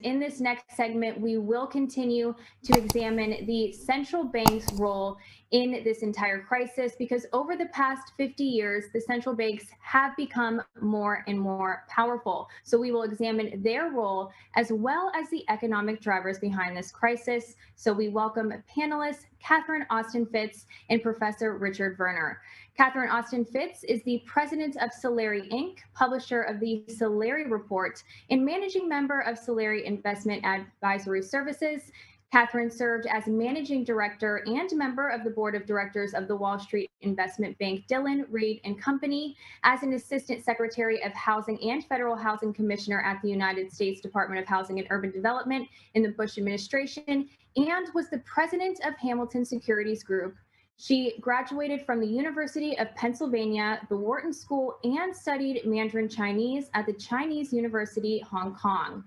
in this next segment, we will continue to examine the central bank's role in this entire crisis, because over the past 50 years, the central banks have become more and more powerful. So we will examine their role as well as the economic drivers behind this crisis. So we welcome panelists Catherine Austin Fitts and Professor Richard Werner. Catherine Austin Fitts is the president of Solari Inc., publisher of the Solari Report, and managing member of Solari Investment Advisory Services. Catherine served as managing director and member of the board of directors of the Wall Street investment bank Dillon, Read & Company, as an assistant secretary of housing and federal housing commissioner at the United States Department of Housing and Urban Development in the Bush administration, and was the president of Hamilton Securities Group. She graduated from the University of Pennsylvania, the Wharton School, and studied Mandarin Chinese at the Chinese University, Hong Kong.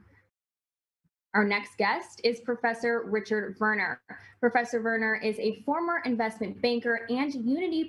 Our next guest is Professor Richard Werner. Professor Werner is a former investment banker and university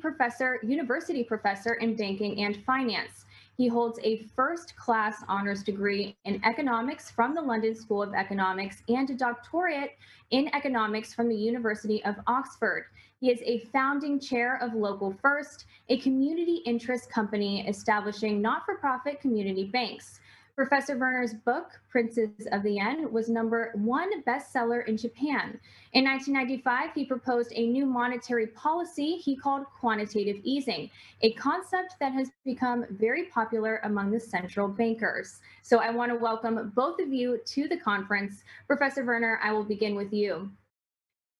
professor in banking and finance. He holds a first-class honors degree in economics from the London School of Economics and a doctorate in economics from the University of Oxford. He is a founding chair of Local First, a community interest company establishing not-for-profit community banks. Professor Werner's book, Princes of the Yen, was #1 bestseller in Japan. In 1995, he proposed a new monetary policy he called quantitative easing, a concept that has become very popular among the central bankers. So I want to welcome both of you to the conference. Professor Werner, I will begin with you.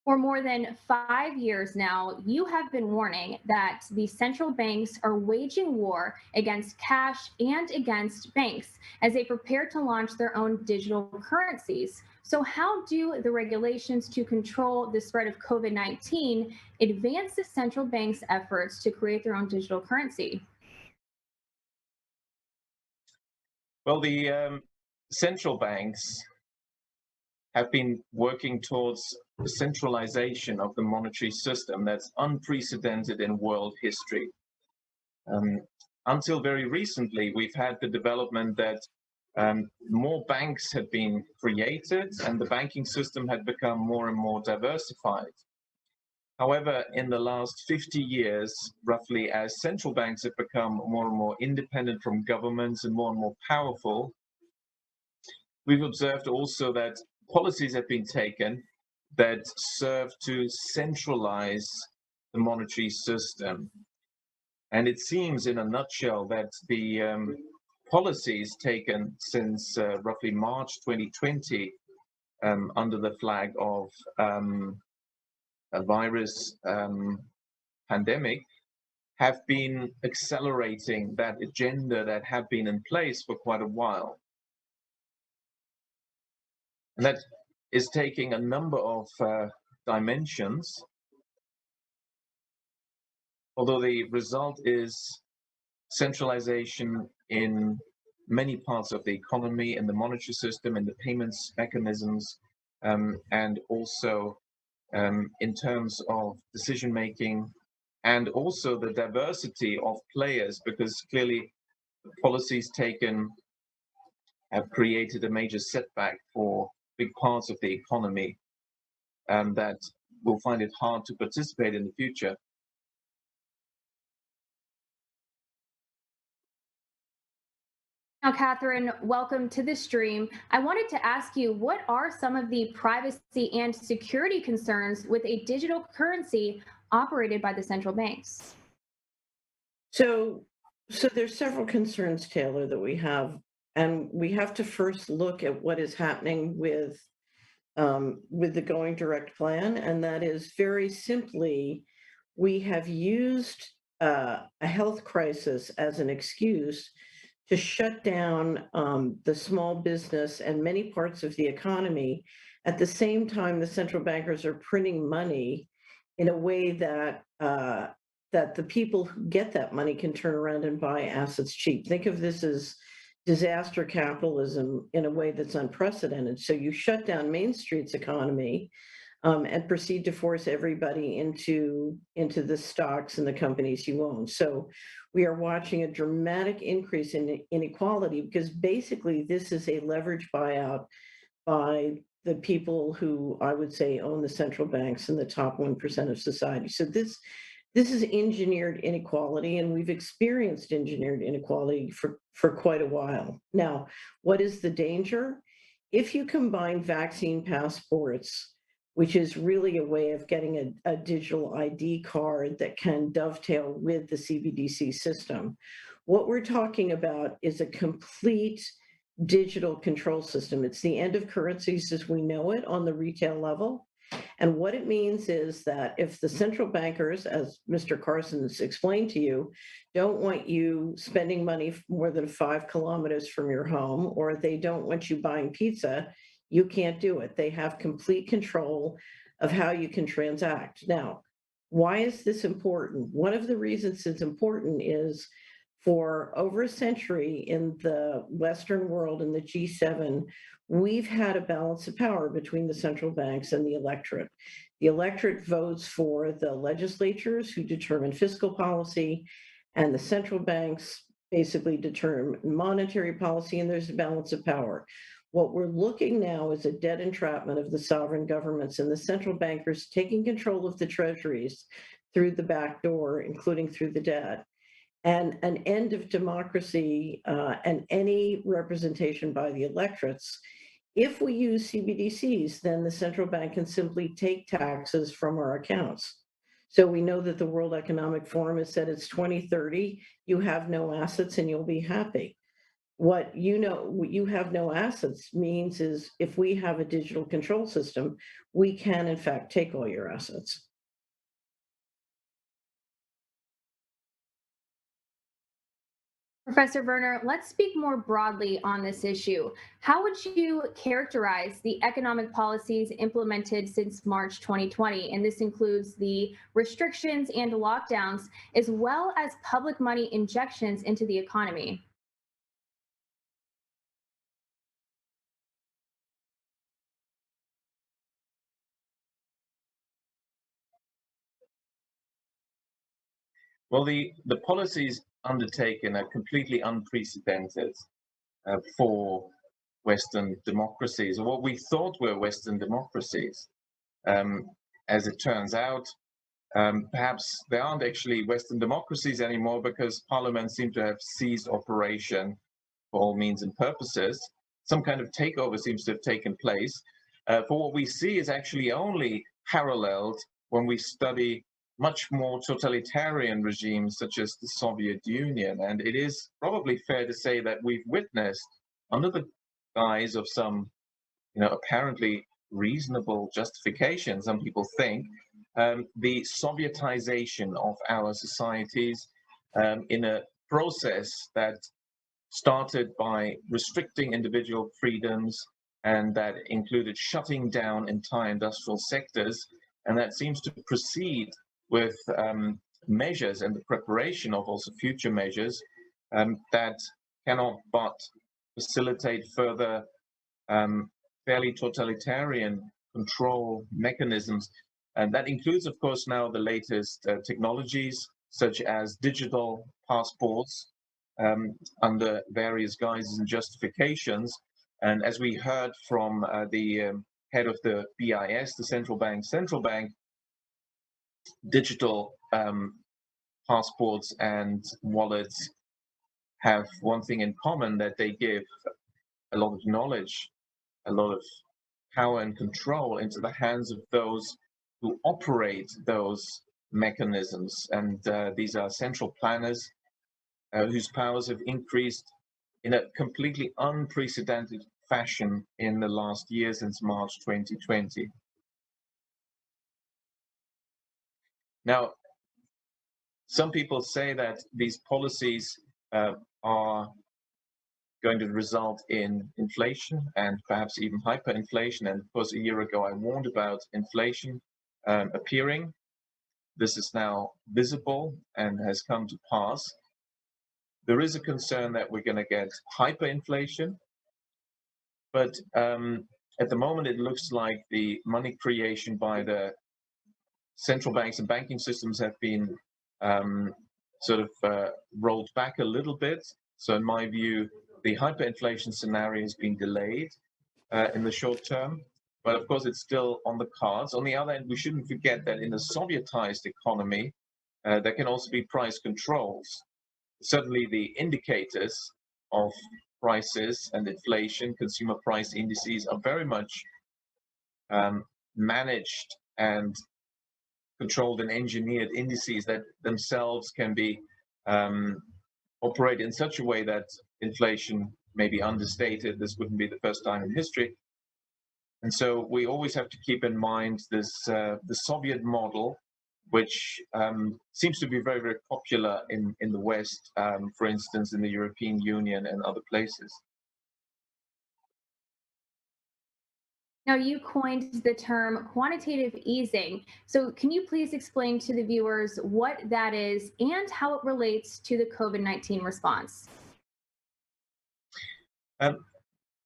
For more than 5 years now, you have been warning that the central banks are waging war against cash and against banks as they prepare to launch their own digital currencies. So how do the regulations to control the spread of COVID-19 advance the central bank's efforts to create their own digital currency? Well, the central banks have been working towards the centralization of the monetary system that's unprecedented in world history. Until very recently, we've had the development that more banks had been created and the banking system had become more and more diversified. However, in the last 50 years, roughly, as central banks have become more and more independent from governments and more powerful, we've observed also that policies have been taken that serve to centralize the monetary system. And it seems, in a nutshell, that the policies taken since roughly March 2020 under the flag of a virus pandemic have been accelerating that agenda that had been in place for quite a while. And that is taking a number of dimensions, although the result is centralization in many parts of the economy, in the monetary system, in the payments mechanisms, and also in terms of decision-making, and also the diversity of players, because clearly the policies taken have created a major setback for big parts of the economy that will find it hard to participate in the future. Now, Catherine, welcome to the stream. I wanted to ask you, what are some of the privacy and security concerns with a digital currency operated by the central banks? So there's several concerns, Taylor, that we have, and we have to first look at what is happening with the going direct plan, and that is very simply, we have used a health crisis as an excuse to shut down the small business and many parts of the economy. At the same time, the central bankers are printing money in a way that that the people who get that money can turn around and buy assets cheap. Think of this as disaster capitalism in a way that's unprecedented. So you shut down Main Street's economy and proceed to force everybody into the stocks and the companies you own. So we are watching a dramatic increase in inequality, because basically this is a leverage buyout by the people who I would say own the central banks and the top 1% of society. So this is engineered inequality, and we've experienced engineered inequality for quite a while. Now, what is the danger? If you combine vaccine passports, which is really a way of getting a digital ID card that can dovetail with the CBDC system, what we're talking about is a complete digital control system. It's the end of currencies as we know it on the retail level. And what it means is that if the central bankers, as Mr. Carson's explained to you, don't want you spending money more than 5 kilometers from your home, or they don't want you buying pizza, you can't do it. They have complete control of how you can transact. Now, why is this important? One of the reasons it's important is for over a century in the Western world, in the G7, we've had a balance of power between the central banks and the electorate. The electorate votes for the legislatures who determine fiscal policy, and the central banks basically determine monetary policy, and there's a balance of power. What we're looking now is a debt entrapment of the sovereign governments and the central bankers taking control of the treasuries through the back door, including through the debt, and an end of democracy and any representation by the electorates. If we use CBDCs, then the central bank can simply take taxes from our accounts. So we know that the World Economic Forum has said it's 2030, you have no assets and you'll be happy. What you have no assets means is if we have a digital control system, we can in fact take all your assets. Professor Werner, let's speak more broadly on this issue. How would you characterize the economic policies implemented since March 2020? And this includes the restrictions and lockdowns, as well as public money injections into the economy. Well, the policies undertaken are completely unprecedented for Western democracies, or what we thought were Western democracies. As it turns out, perhaps there aren't actually Western democracies anymore because parliaments seem to have ceased operation for all means and purposes. Some kind of takeover seems to have taken place. For what we see is actually only paralleled when we study much more totalitarian regimes such as the Soviet Union. And it is probably fair to say that we've witnessed, under the guise of some, apparently reasonable justification, some people think, the Sovietization of our societies in a process that started by restricting individual freedoms and that included shutting down entire industrial sectors. And that seems to proceed with measures and the preparation of also future measures that cannot but facilitate further fairly totalitarian control mechanisms. And that includes, of course, now the latest technologies, such as digital passports under various guises and justifications. And as we heard from the head of the BIS, the central bank, digital passports and wallets have one thing in common, that they give a lot of knowledge, a lot of power and control into the hands of those who operate those mechanisms. And these are central planners whose powers have increased in a completely unprecedented fashion in the last year since March 2020. Now, some people say that these policies are going to result in inflation and perhaps even hyperinflation. And of course, a year ago, I warned about inflation appearing. This is now visible and has come to pass. There is a concern that we're going to get hyperinflation, but at the moment, it looks like the money creation by the central banks and banking systems have been rolled back a little bit. So in my view, the hyperinflation scenario has been delayed. in the short term, but of course it's still on the cards. On the other hand, we shouldn't forget that in a Sovietized economy, there can also be price controls. Certainly the indicators of prices and inflation, consumer price indices, are very much managed and controlled and engineered indices that themselves can be operate in such a way that inflation may be understated. This wouldn't be the first time in history. And so we always have to keep in mind this the Soviet model, which seems to be very, very popular in the West, for instance, in the European Union and other places. Now, you coined the term quantitative easing. So can you please explain to the viewers what that is and how it relates to the COVID-19 response?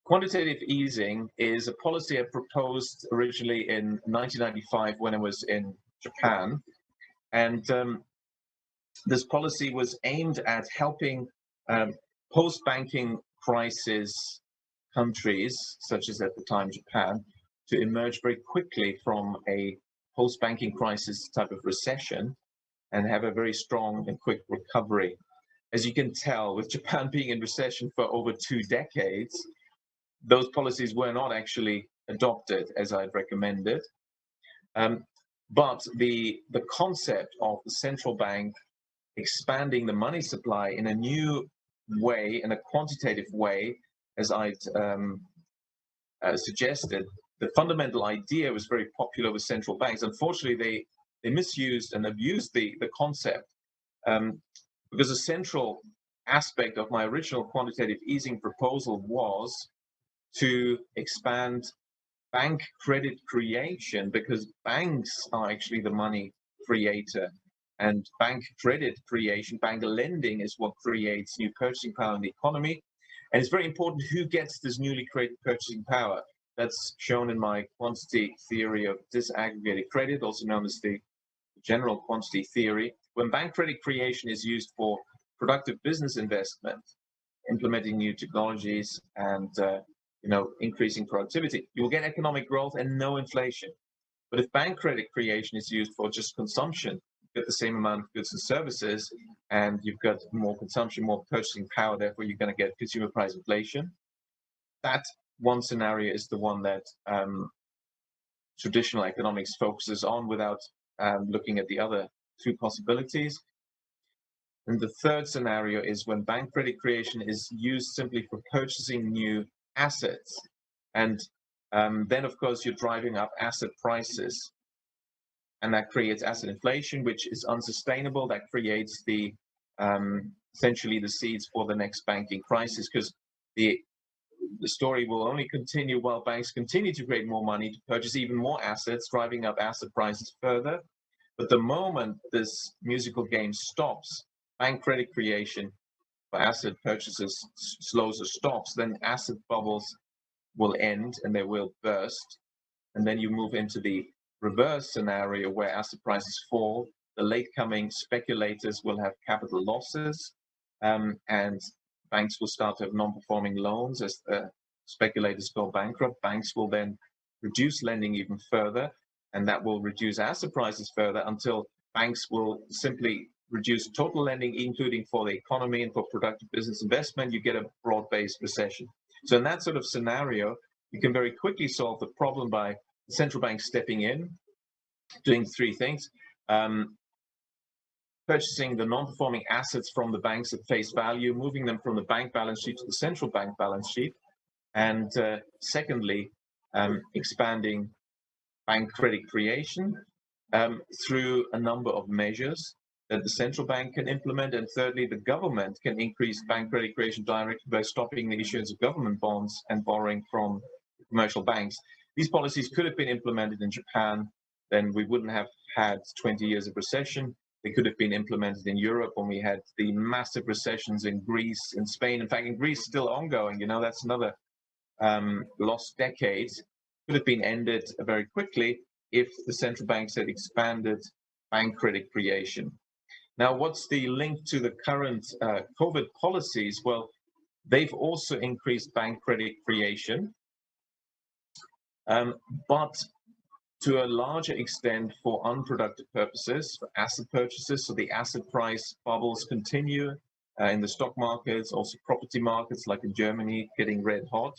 Quantitative easing is a policy I proposed originally in 1995 when I was in Japan. And this policy was aimed at helping post-banking crisis countries, such as at the time Japan, to emerge very quickly from a post-banking crisis type of recession and have a very strong and quick recovery. As you can tell, with Japan being in recession for over 2 decades, those policies were not actually adopted as I'd recommended. But the concept of the central bank expanding the money supply in a new way, in a quantitative way, as I'd suggested, the fundamental idea was very popular with central banks. Unfortunately, they misused and abused the concept because a central aspect of my original quantitative easing proposal was to expand bank credit creation, because banks are actually the money creator, and bank credit creation, bank lending, is what creates new purchasing power in the economy. And it's very important who gets this newly created purchasing power. That's shown in my quantity theory of disaggregated credit, also known as the general quantity theory. When bank credit creation is used for productive business investment, implementing new technologies and increasing productivity, you will get economic growth and no inflation. But if bank credit creation is used for just consumption, you get the same amount of goods and services, and you've got more consumption, more purchasing power, therefore you're going to get consumer price inflation. That one scenario is the one that traditional economics focuses on without looking at the other 2 possibilities. And the third scenario is when bank credit creation is used simply for purchasing new assets. And then, of course, you're driving up asset prices. And that creates asset inflation, which is unsustainable. That creates the essentially the seeds for the next banking crisis, because the story will only continue while banks continue to create more money to purchase even more assets, driving up asset prices further. But the moment this musical game stops, bank credit creation for asset purchases slows or stops, then asset bubbles will end and they will burst. And then you move into the reverse scenario where asset prices fall. The late coming speculators will have capital losses, and banks will start to have non-performing loans as the speculators go bankrupt. Banks will then reduce lending even further, and that will reduce asset prices further until banks will simply reduce total lending, including for the economy and for productive business investment. You get a broad-based recession. So in that sort of scenario, you can very quickly solve the problem by the central bank stepping in, doing 3 things. Purchasing the non-performing assets from the banks at face value, moving them from the bank balance sheet to the central bank balance sheet. And secondly, expanding bank credit creation through a number of measures that the central bank can implement. And thirdly, the government can increase bank credit creation directly by stopping the issuance of government bonds and borrowing from commercial banks. These policies could have been implemented in Japan, then we wouldn't have had 20 years of recession. They could have been implemented in Europe when we had the massive recessions in Greece, in Spain. In fact, in Greece, still ongoing. That's another lost decade. Could have been ended very quickly if the central banks had expanded bank credit creation. Now, what's the link to the current COVID policies? Well, they've also increased bank credit creation. but to a larger extent for unproductive purposes, for asset purchases. So the asset price bubbles continue in the stock markets, also property markets like in Germany getting red hot.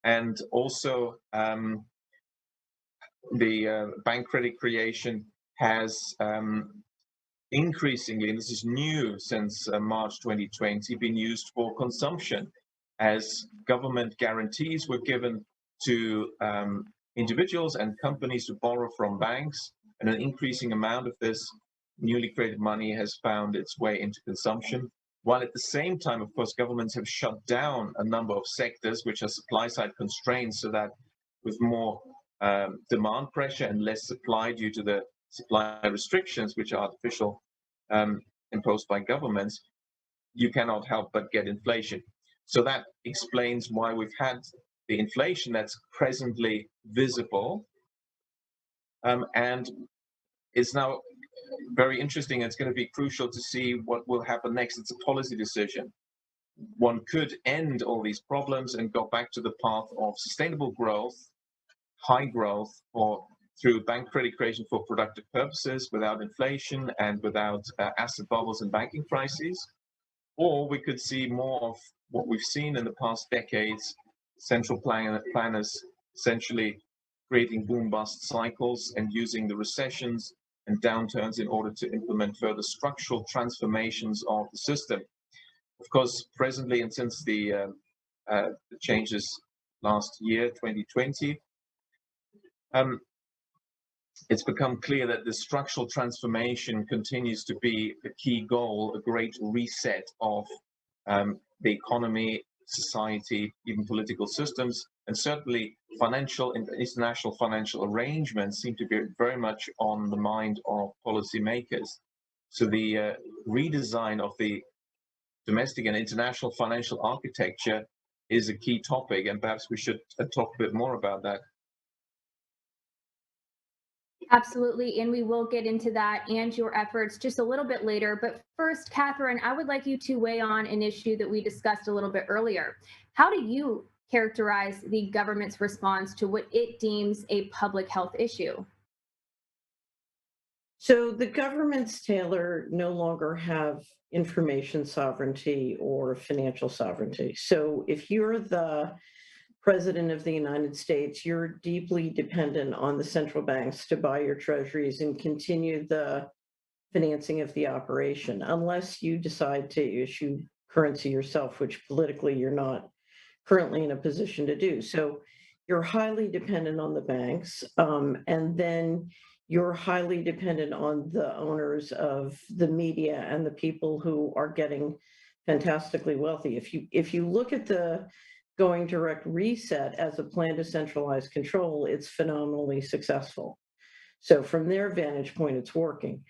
And also the bank credit creation has increasingly, and this is new since March 2020, been used for consumption, as government guarantees were given to individuals and companies to borrow from banks, and an increasing amount of this newly created money has found its way into consumption, while at the same time, of course, governments have shut down a number of sectors which are supply-side constraints, so that with more demand pressure and less supply due to the supply restrictions, which are artificial, imposed by governments, you cannot help but get inflation. So that explains why we've had the inflation that's presently visible. And it's now very interesting. It's going to be crucial to see what will happen next. It's a policy decision. One could end all these problems and go back to the path of sustainable growth, high growth, or through bank credit creation for productive purposes without inflation and without asset bubbles and banking crises. Or we could see more of what we've seen in the past decades, central planners essentially creating boom-bust cycles and using the recessions and downturns in order to implement further structural transformations of the system. Of course, presently, and since the changes last year, 2020, it's become clear that the structural transformation continues to be a key goal, a great reset of the economy, society, even political systems, and certainly financial and international financial arrangements seem to be very much on the mind of policymakers. So the redesign of the domestic and international financial architecture is a key topic, and perhaps we should talk a bit more about that. Absolutely, and we will get into that and your efforts just a little bit later. But first, Catherine, I would like you to weigh on an issue that we discussed a little bit earlier. How do you characterize the government's response to what it deems a public health issue? So the governments, Taylor, no longer have information sovereignty or financial sovereignty. So if you're the President of the United States, you're deeply dependent on the central banks to buy your treasuries and continue the financing of the operation, unless you decide to issue currency yourself, which politically you're not currently in a position to do. So you're highly dependent on the banks, and then you're highly dependent on the owners of the media and the people who are getting fantastically wealthy. If you look at the Going Direct reset as a plan to centralize control, it's phenomenally successful. So from their vantage point, it's working.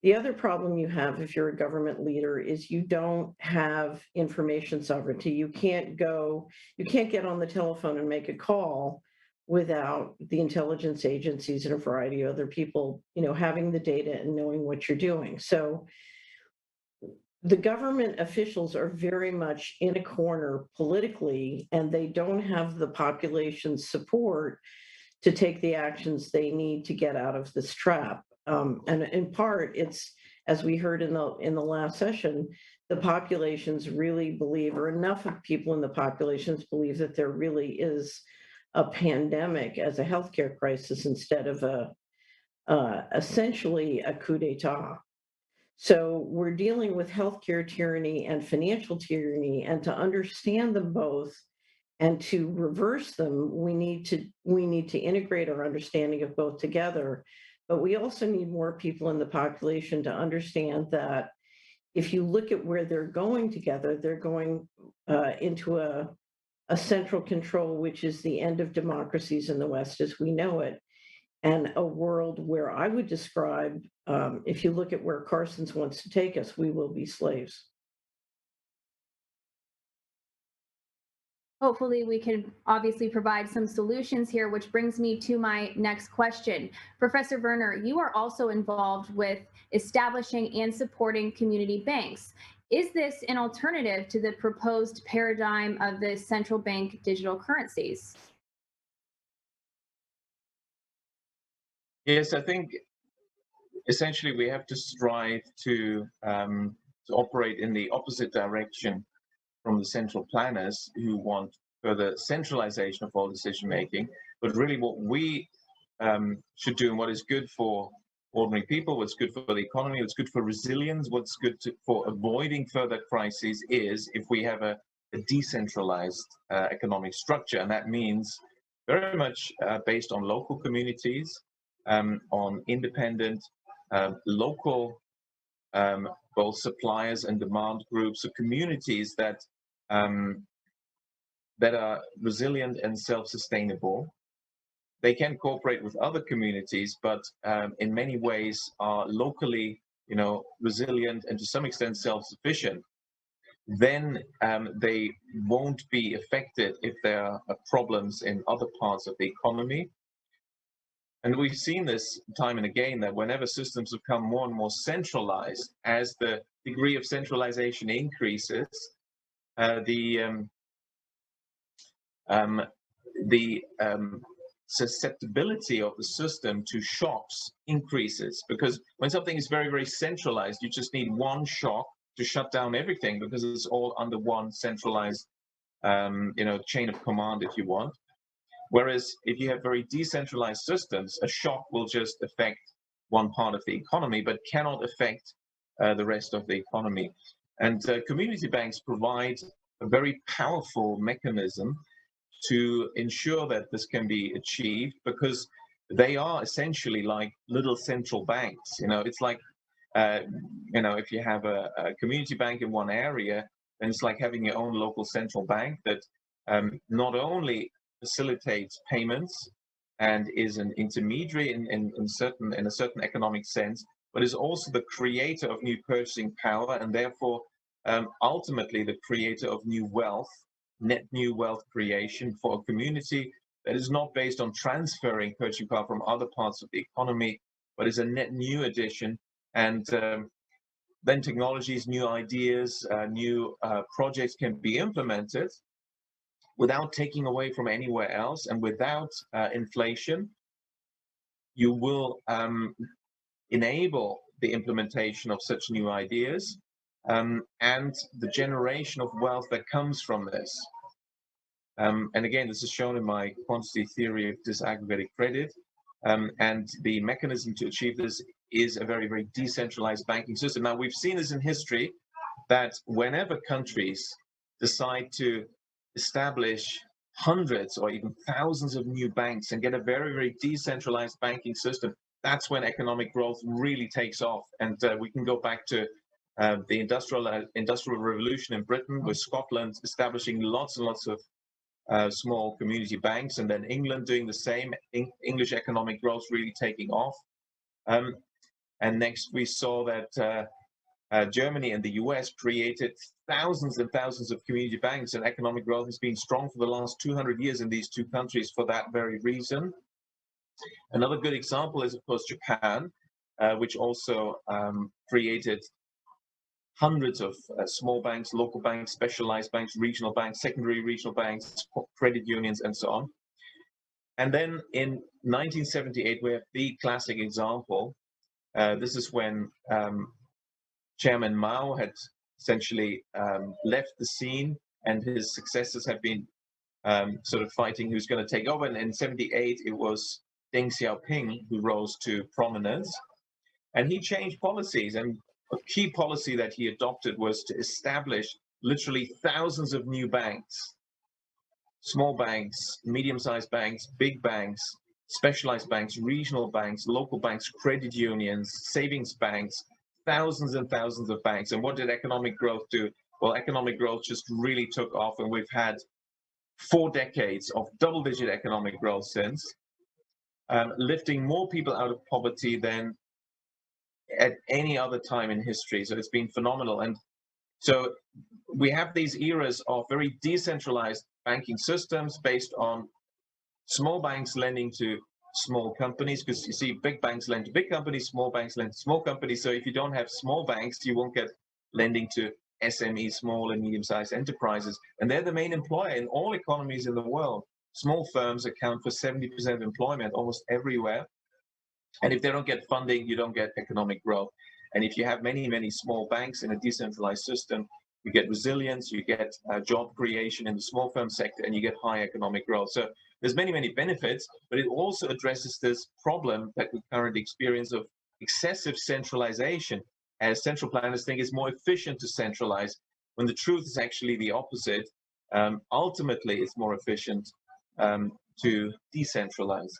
The other problem you have if you're a government leader is you don't have information sovereignty. You can't get on the telephone and make a call without the intelligence agencies and a variety of other people, having the data and knowing what you're doing. So the government officials are very much in a corner politically, and they don't have the population's support to take the actions they need to get out of this trap. And in part, it's, as we heard in the last session, the populations really believe, or enough of people in the populations believe, that there really is a pandemic as a healthcare crisis instead of essentially a coup d'etat. So we're dealing with healthcare tyranny and financial tyranny, and to understand them both and to reverse them, we need to integrate our understanding of both together. But we also need more people in the population to understand that if you look at where they're going together, they're going into a central control, which is the end of democracies in the West as we know it, and a world where I would describe, if you look at where Carson's wants to take us, we will be slaves. Hopefully we can obviously provide some solutions here, which brings me to my next question. Professor Werner, you are also involved with establishing and supporting community banks. Is this an alternative to the proposed paradigm of the central bank digital currencies? Yes, I think essentially we have to strive to operate in the opposite direction from the central planners who want further centralization of all decision making. But really, what we should do and what is good for ordinary people, what's good for the economy, what's good for resilience, what's good for avoiding further crises is if we have a decentralized economic structure. And that means very much based on local communities, on independent, local both suppliers and demand groups, or communities that that are resilient and self-sustainable. They can cooperate with other communities, but in many ways are locally, resilient and to some extent self-sufficient. Then they won't be affected if there are problems in other parts of the economy. And we've seen this time and again, that whenever systems become more and more centralized, as the degree of centralization increases, the susceptibility of the system to shocks increases, because when something is very, very centralized, you just need one shock to shut down everything, because it's all under one centralized chain of command, if you want. Whereas if you have very decentralized systems, a shock will just affect one part of the economy, but cannot affect the rest of the economy. And community banks provide a very powerful mechanism to ensure that this can be achieved, because they are essentially like little central banks. It's like, if you have a community bank in one area, then it's like having your own local central bank that not only facilitates payments and is an intermediary in a certain economic sense, but is also the creator of new purchasing power, and therefore ultimately the creator of new wealth, net new wealth creation for a community that is not based on transferring purchasing power from other parts of the economy, but is a net new addition. And then technologies, new ideas, new projects can be implemented without taking away from anywhere else, and without inflation. You will enable the implementation of such new ideas and the generation of wealth that comes from this. And again, this is shown in my quantity theory of disaggregated credit. And the mechanism to achieve this is a very, very decentralized banking system. Now, we've seen this in history, that whenever countries decide to establish hundreds or even thousands of new banks and get a very, very decentralized banking system, that's when economic growth really takes off. And we can go back to the industrial revolution in Britain, with Scotland establishing lots and lots of small community banks, and then England doing the same, English economic growth really taking off. And next we saw that Germany and the US created thousands and thousands of community banks, and economic growth has been strong for the last 200 years in these two countries for that very reason. Another good example is, of course, Japan, which also created hundreds of small banks, local banks, specialized banks, regional banks, secondary regional banks, credit unions, and so on. And then in 1978, we have the classic example. This is when Chairman Mao had essentially left the scene, and his successors have been sort of fighting who's going to take over. And in 78, it was Deng Xiaoping who rose to prominence, and he changed policies. And a key policy that he adopted was to establish literally thousands of new banks, small banks, medium-sized banks, big banks, specialized banks, regional banks, local banks, credit unions, savings banks, thousands and thousands of banks. And what did economic growth do? Well, economic growth just really took off, and we've had 4 decades of double-digit economic growth since, lifting more people out of poverty than at any other time in history. So it's been phenomenal. And so we have these eras of very decentralized banking systems based on small banks lending to small companies, because you see big banks lend to big companies, small banks lend to small companies. So if you don't have small banks, you won't get lending to SME, small and medium-sized enterprises. And they're the main employer in all economies in the world. Small firms account for 70% of employment almost everywhere. And if they don't get funding, you don't get economic growth. And if you have many, many small banks in a decentralized system, you get resilience, you get job creation in the small firm sector, and you get high economic growth. So there's many, many benefits, but it also addresses this problem that we currently experience of excessive centralization, as central planners think it's more efficient to centralize, when the truth is actually the opposite. Ultimately, it's more efficient to decentralize.